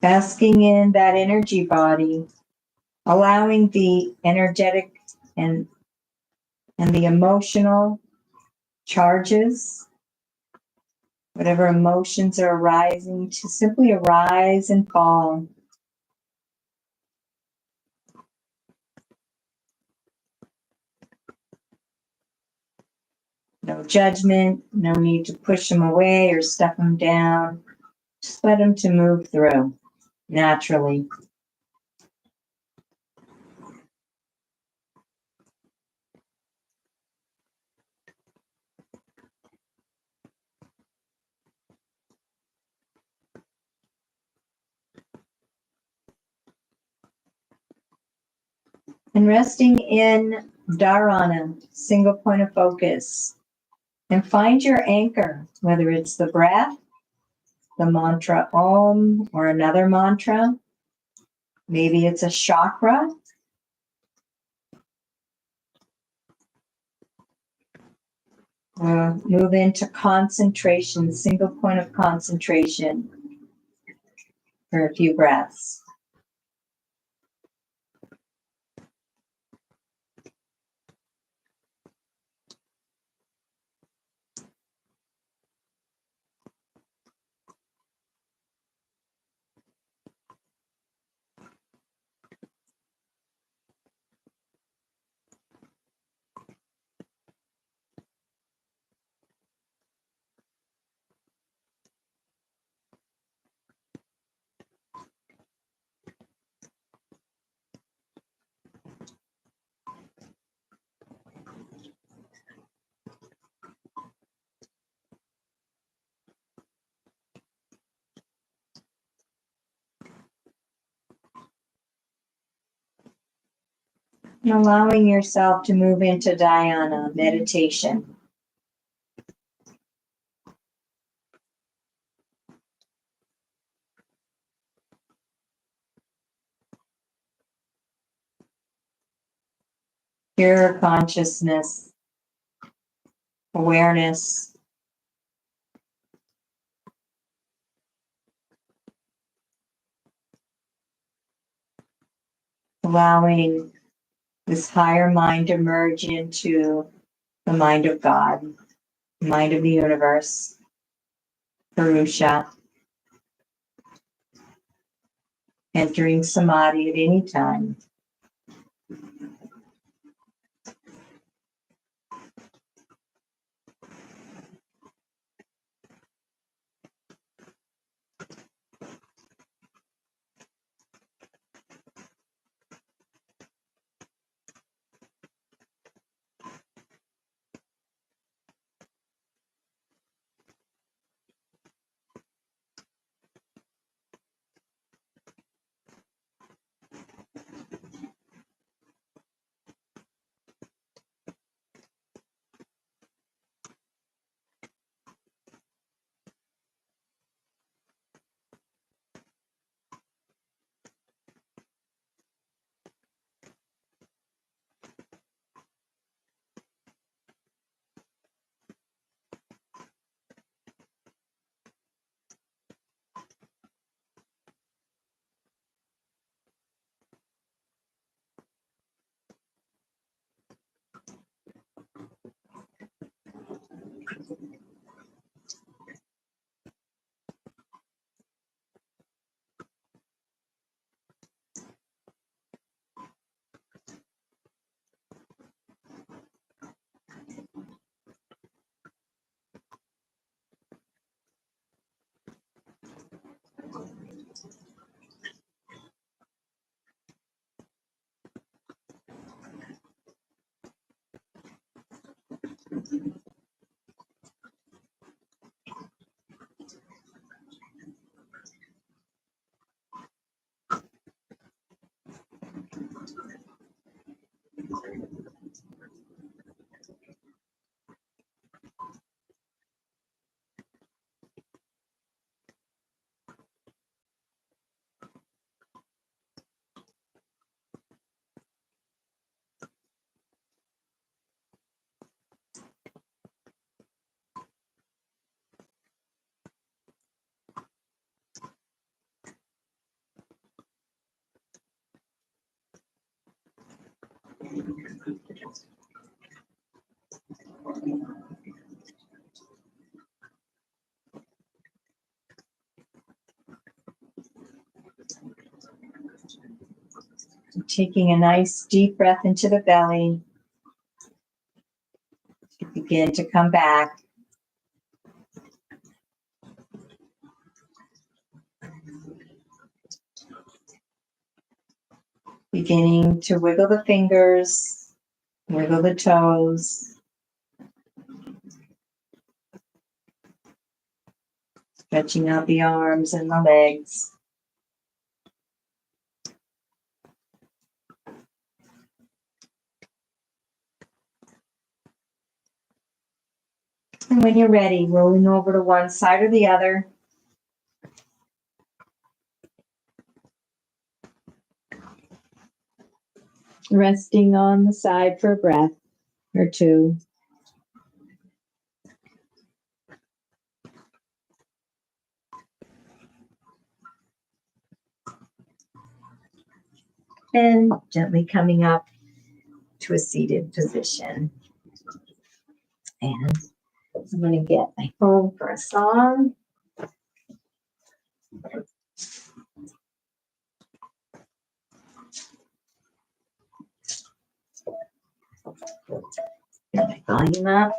[SPEAKER 1] Basking in that energy body, allowing the energetic and the emotional charges, whatever emotions are arising, to simply arise and fall. No judgment, no need to push them away or stuff them down. Just let them to move through naturally. And resting in dharana, single point of focus. And find your anchor, whether it's the breath, the mantra Om, or another mantra. Maybe it's a chakra. Move into concentration, single point of concentration for a few breaths. And allowing yourself to move into dhyana, meditation. Pure consciousness, awareness. Allowing this higher mind to merge into the mind of God, the mind of the universe, Purusha, entering samadhi at any time. Taking a nice deep breath into the belly. Begin to come back. Beginning to wiggle the fingers, wiggle the toes. Stretching out the arms and the legs. And when you're ready, rolling over to one side or the other. Resting on the side for a breath or two. And gently coming up to a seated position. And I'm going to get my phone for a song. Get my volume up.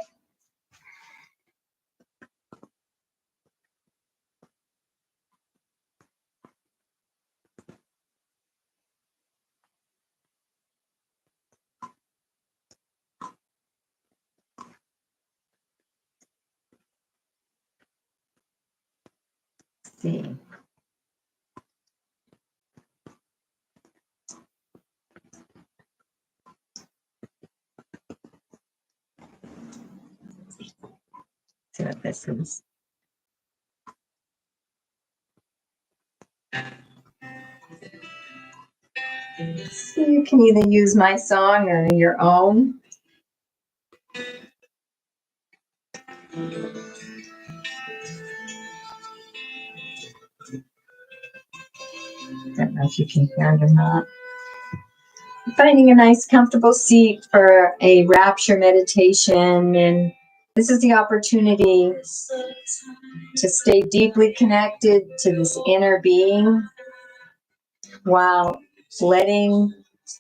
[SPEAKER 1] See. See what this is. So you can either use my song or your own. Don't know if you can hear it or not. Finding a nice comfortable seat for a rapture meditation, and this is the opportunity to stay deeply connected to this inner being while letting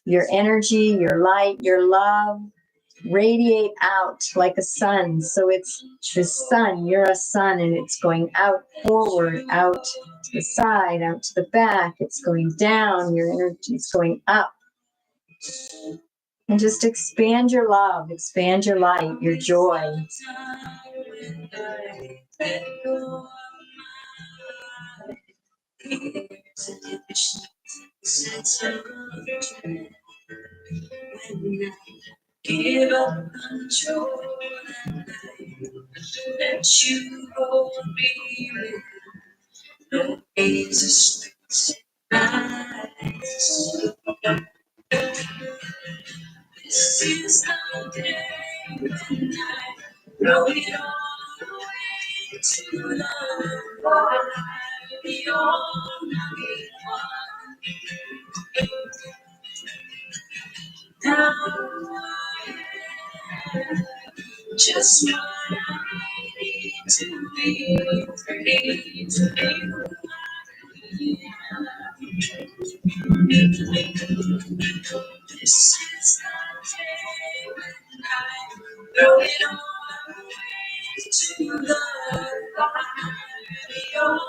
[SPEAKER 1] your energy, your light, your love radiate out like a sun. So it's the sun, you're a sun, and it's going out forward, out to the side, out to the back. It's going down, your energy is going up. And just expand your love, expand your light, your joy. Give up control and let you hold me with no resistance. This is the day when I throw it all away to the fire beyond the one. Now I just what I need to be free to be who I am. This is the day when I throw it all away to the fire beyond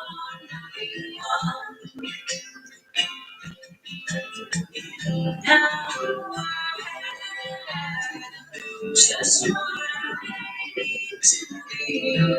[SPEAKER 1] the one. Now I just what I Here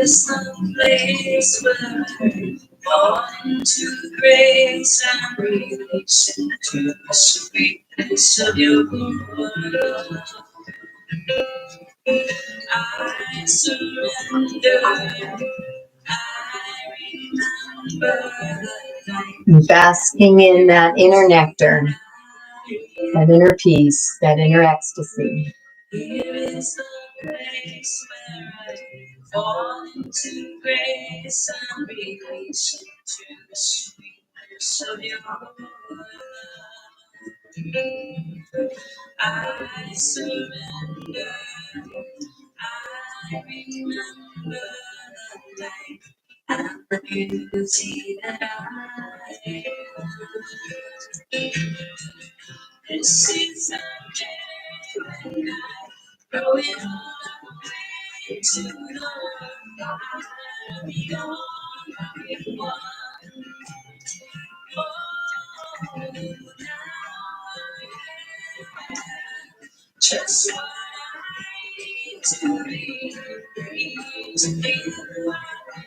[SPEAKER 1] is some place where I fall into grace and relation to the sweetness of your love. I surrender. I remember the night. Basking in that inner nectar, that inner peace, that inner ecstasy. Here is the place where I fall into grace and relation to the sweetness of your love. I surrender. I remember the light and the beauty that I am. This is the day when I throw it all away to the fire beyond everyone. Oh, now I have just what I need to be free to be who I am.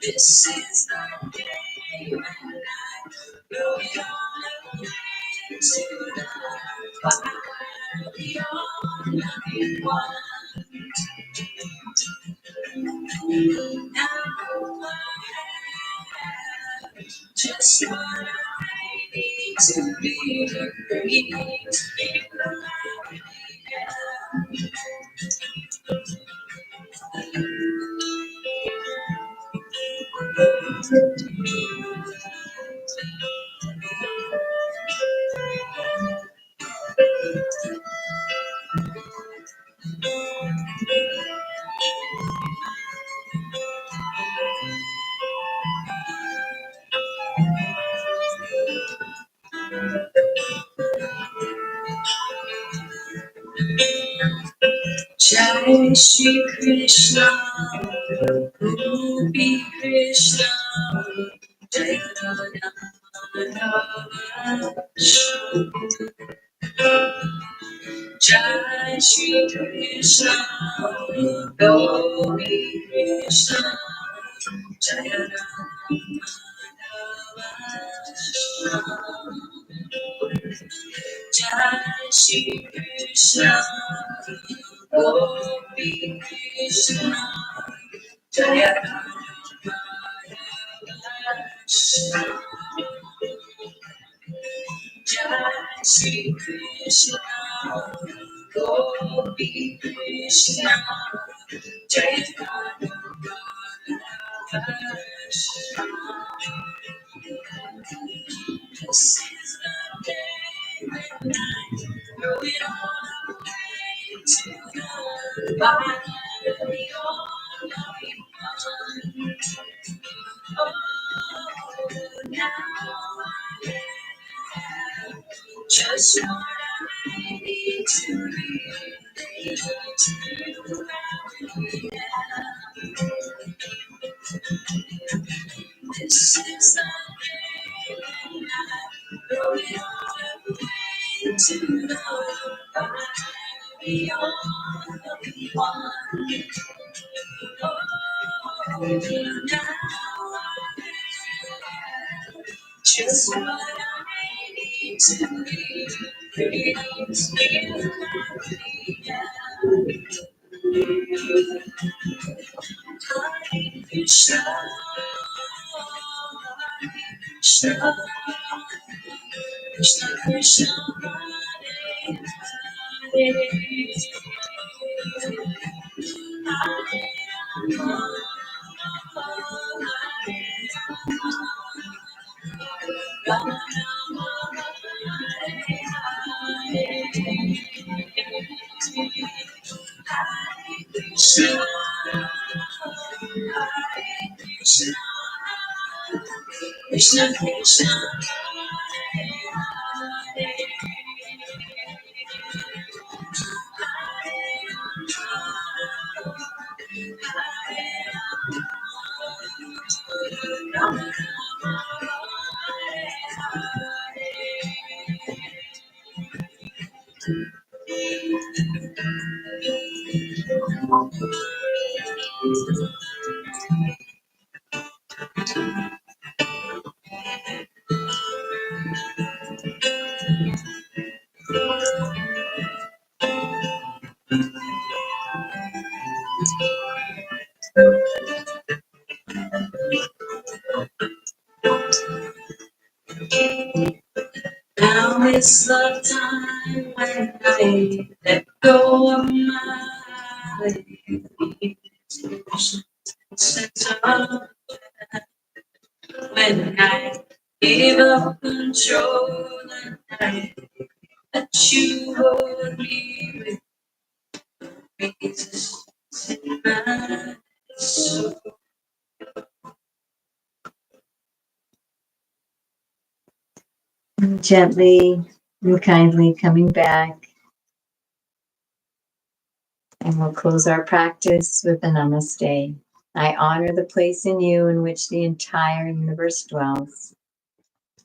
[SPEAKER 1] This is the day when I throw it all away to the fire beyond everyone. Now I have just what I need to be free to be who I am. Jai Shri Krishna, Gopi Krishna, Jai Radha Madhava. Jai Shri Krishna, Gopi Krishna, Jai Radha Madhava. Jai Shri Krishna, Gopi Krishna, Jai Radha Madhava. Jai Shri Krishna, Gopi Krishna, Jai Radha Madhava. This is the day when I throw it all away to the fire beyond everyone. Oh, now I have just what I need to be who I am. This is the day when I throw it all away to the fire beyond everyone. Oh, now I have just what I need to be free to be who I am. Hare Krishna, Hare Krishna, Krishna Krishna, Hare Hare, Hare Rama, Hare Rama, Rama
[SPEAKER 2] Now is the time when I let go of my sense of when I gave up control and I let you hold me with Jesus in my soul.
[SPEAKER 1] Gently and kindly coming back. And we'll close our practice with a namaste. I honor the place in you in which the entire universe dwells.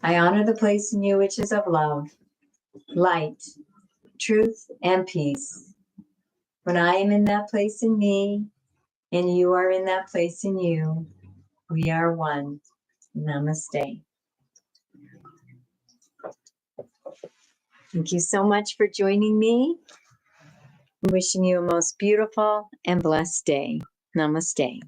[SPEAKER 1] I honor the place in you which is of love, light, truth, and peace. When I am in that place in me, and you are in that place in you, we are one. Namaste. Thank you so much for joining me. I'm wishing you a most beautiful and blessed day. Namaste.